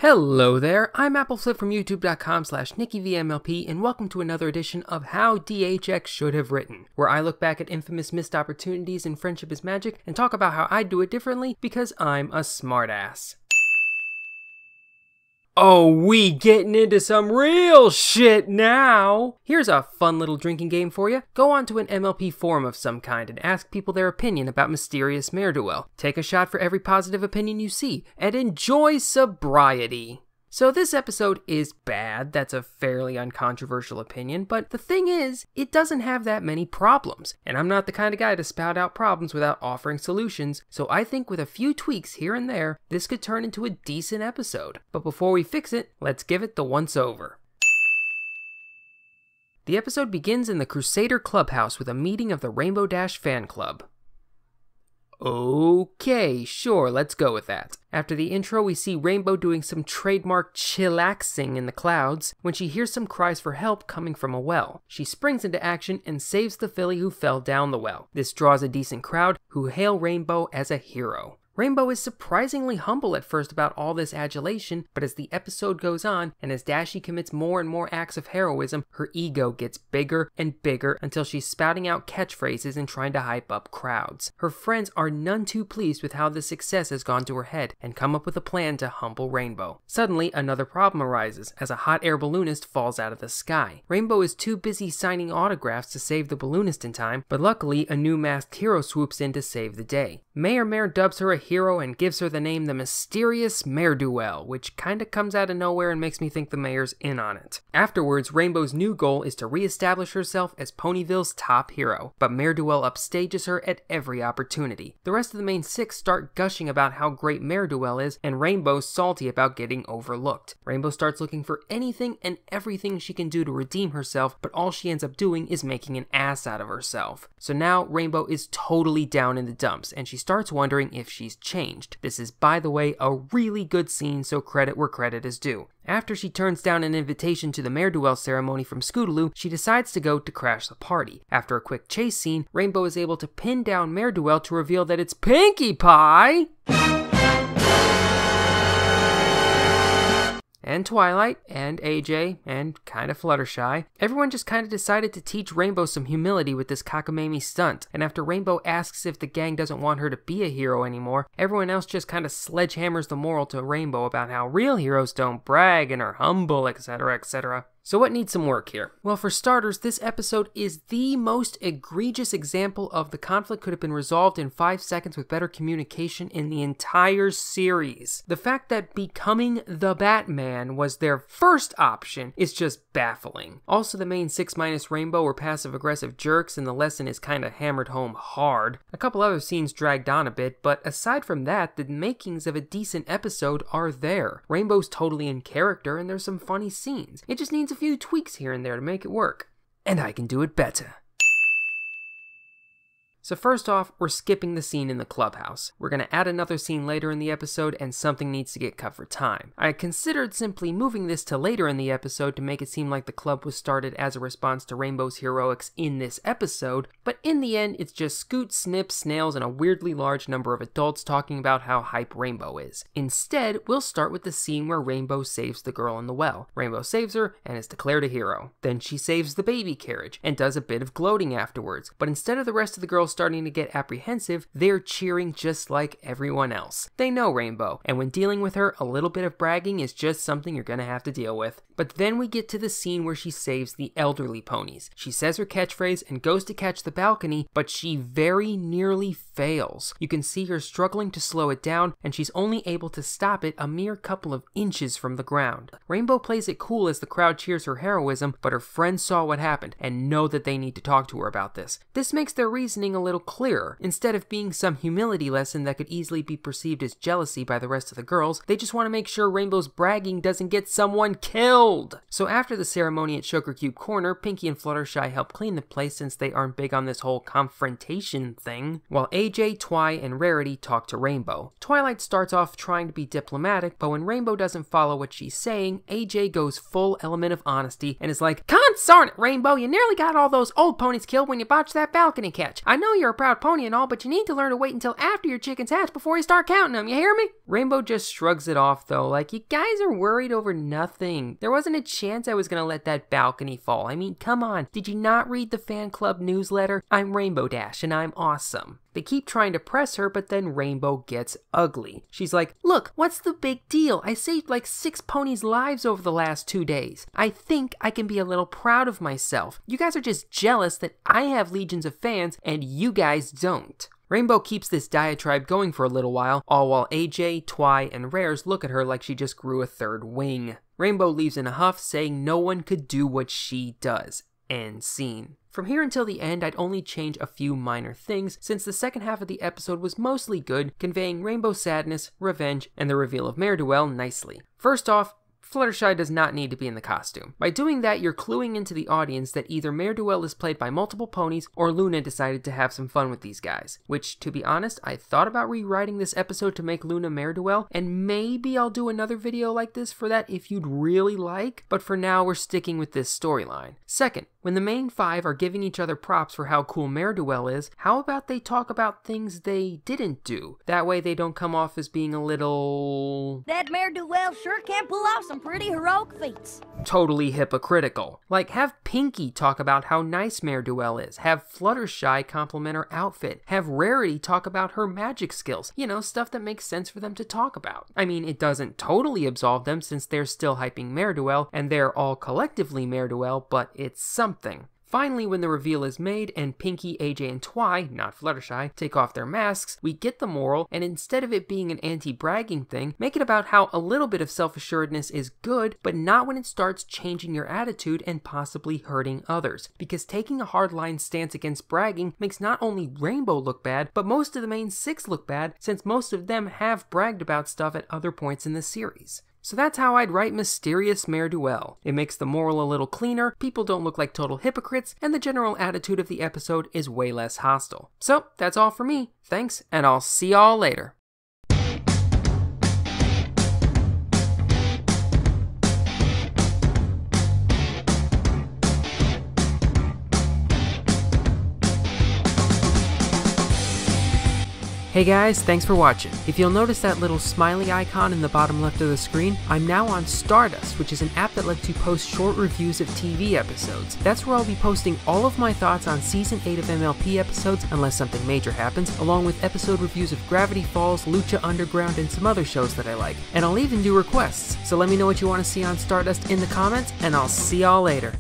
Hello there, I'm Appleflip from youtube.com/NickyvMLP and welcome to another edition of How DHX Should Have Written, where I look back at infamous missed opportunities in Friendship is Magic and talk about how I do it differently because I'm a smartass. Oh, we getting into some real shit now! Here's a fun little drinking game for you. Go onto an MLP forum of some kind and ask people their opinion about mysterious Mare duel. Take a shot for every positive opinion you see, and enjoy sobriety. So this episode is bad, that's a fairly uncontroversial opinion, but the thing is, it doesn't have that many problems, and I'm not the kind of guy to spout out problems without offering solutions, so I think with a few tweaks here and there, this could turn into a decent episode. But before we fix it, let's give it the once-over. The episode begins in the Crusader Clubhouse with a meeting of the Rainbow Dash fan club. Okay, sure, let's go with that. After the intro, we see Rainbow doing some trademark chillaxing in the clouds when she hears some cries for help coming from a well. She springs into action and saves the filly who fell down the well. This draws a decent crowd who hail Rainbow as a hero. Rainbow is surprisingly humble at first about all this adulation, but as the episode goes on, and as Dashie commits more and more acts of heroism, her ego gets bigger and bigger until she's spouting out catchphrases and trying to hype up crowds. Her friends are none too pleased with how the success has gone to her head, and come up with a plan to humble Rainbow. Suddenly, another problem arises, as a hot air balloonist falls out of the sky. Rainbow is too busy signing autographs to save the balloonist in time, but luckily a new masked hero swoops in to save the day. Mare dubs her a hero and gives her the name the mysterious Mare duel, which kinda comes out of nowhere and makes me think the mayor's in on it. Afterwards, Rainbow's new goal is to re-establish herself as Ponyville's top hero, but Mare duel upstages her at every opportunity. The rest of the main six start gushing about how great Mare duel is, and Rainbow's salty about getting overlooked. Rainbow starts looking for anything and everything she can do to redeem herself, but all she ends up doing is making an ass out of herself. So now Rainbow is totally down in the dumps, and she starts wondering if she's changed. This is, by the way, a really good scene, so credit where credit is due. After she turns down an invitation to the Mare duel ceremony from Scootaloo, she decides to go to crash the party. After a quick chase scene, Rainbow is able to pin down Mare duel to reveal that it's Pinkie Pie! And Twilight, and AJ, and kinda Fluttershy. Everyone just kinda decided to teach Rainbow some humility with this cockamamie stunt, and after Rainbow asks if the gang doesn't want her to be a hero anymore, everyone else just kinda sledgehammers the moral to Rainbow about how real heroes don't brag and are humble, etc, etc. So what needs some work here? Well, for starters, this episode is the most egregious example of the conflict could have been resolved in 5 seconds with better communication in the entire series. The fact that becoming the Batman was their first option is just baffling. Also, the main 6 minus Rainbow were passive-aggressive jerks, and the lesson is kinda hammered home hard. A couple other scenes dragged on a bit, but aside from that, the makings of a decent episode are there. Rainbow's totally in character, and there's some funny scenes. It just needs a few tweaks here and there to make it work. And I can do it better. So first off, we're skipping the scene in the clubhouse. We're going to add another scene later in the episode, and something needs to get cut for time. I considered simply moving this to later in the episode to make it seem like the club was started as a response to Rainbow's heroics in this episode, but in the end, it's just Scoot, Snip, Snails, and a weirdly large number of adults talking about how hype Rainbow is. Instead, we'll start with the scene where Rainbow saves the girl in the well. Rainbow saves her and is declared a hero. Then she saves the baby carriage and does a bit of gloating afterwards, but instead of the rest of the girls starting to get apprehensive, they're cheering just like everyone else. They know Rainbow, and when dealing with her, a little bit of bragging is just something you're gonna have to deal with. But then we get to the scene where she saves the elderly ponies. She says her catchphrase and goes to catch the balcony, but she very nearly fails. You can see her struggling to slow it down, and she's only able to stop it a mere couple of inches from the ground. Rainbow plays it cool as the crowd cheers her heroism, but her friends saw what happened and know that they need to talk to her about this. This makes their reasoning a little clearer. Instead of being some humility lesson that could easily be perceived as jealousy by the rest of the girls, they just want to make sure Rainbow's bragging doesn't get someone killed. So after the ceremony at Sugar Cube Corner, Pinkie and Fluttershy help clean the place since they aren't big on this whole confrontation thing, while AJ, Twi, and Rarity talk to Rainbow. Twilight starts off trying to be diplomatic, but when Rainbow doesn't follow what she's saying, AJ goes full element of honesty and is like, "Consarn it, Rainbow, you nearly got all those old ponies killed when you botched that balcony catch. I know know you're a proud pony and all, but you need to learn to wait until after your chickens hatch before you start counting them, you hear me? Rainbow just shrugs it off though, like, you guys are worried over nothing. There wasn't a chance I was gonna let that balcony fall. I mean, come on, did you not read the fan club newsletter? I'm Rainbow Dash and I'm awesome. They keep trying to press her, but then Rainbow gets ugly. She's like, look, what's the big deal? I saved like 6 ponies' lives over the last 2 days. I think I can be a little proud of myself. You guys are just jealous that I have legions of fans and you guys don't. Rainbow keeps this diatribe going for a little while, all while AJ, Twy, and Rares look at her like she just grew a 3rd wing. Rainbow leaves in a huff, saying no one could do what she does. End scene. From here until the end, I'd only change a few minor things, since the second half of the episode was mostly good, conveying Rainbow's sadness, revenge, and the reveal of Mare nicely. First off, Fluttershy does not need to be in the costume. By doing that, you're cluing into the audience that either Mare is played by multiple ponies, or Luna decided to have some fun with these guys. Which, to be honest, I thought about rewriting this episode to make Luna Mare, and maybe I'll do another video like this for that if you'd really like, but for now we're sticking with this storyline. Second, when the main 5 are giving each other props for how cool Mare is, how about they talk about things they didn't do? That way they don't come off as being a little... That Mare sure can pull off some pretty heroic feats. Totally hypocritical. Like, have Pinky talk about how nice Mare is, have Fluttershy compliment her outfit, have Rarity talk about her magic skills, you know, stuff that makes sense for them to talk about. I mean, it doesn't totally absolve them since they're still hyping Mare and they're all collectively Mare but it's something. Finally, when the reveal is made and Pinky, AJ, and Twy, not Fluttershy, take off their masks, we get the moral, and instead of it being an anti-bragging thing, make it about how a little bit of self-assuredness is good, but not when it starts changing your attitude and possibly hurting others. Because taking a hardline stance against bragging makes not only Rainbow look bad, but most of the main 6 look bad, since most of them have bragged about stuff at other points in the series. So that's how I'd write Mysterious Mare. It makes the moral a little cleaner, people don't look like total hypocrites, and the general attitude of the episode is way less hostile. So that's all for me. Thanks, and I'll see y'all later. Hey guys, thanks for watching. If you'll notice that little smiley icon in the bottom left of the screen, I'm now on Stardust, which is an app that lets you post short reviews of TV episodes. That's where I'll be posting all of my thoughts on Season 8 of MLP episodes, unless something major happens, along with episode reviews of Gravity Falls, Lucha Underground, and some other shows that I like. And I'll even do requests, so let me know what you want to see on Stardust in the comments, and I'll see y'all later.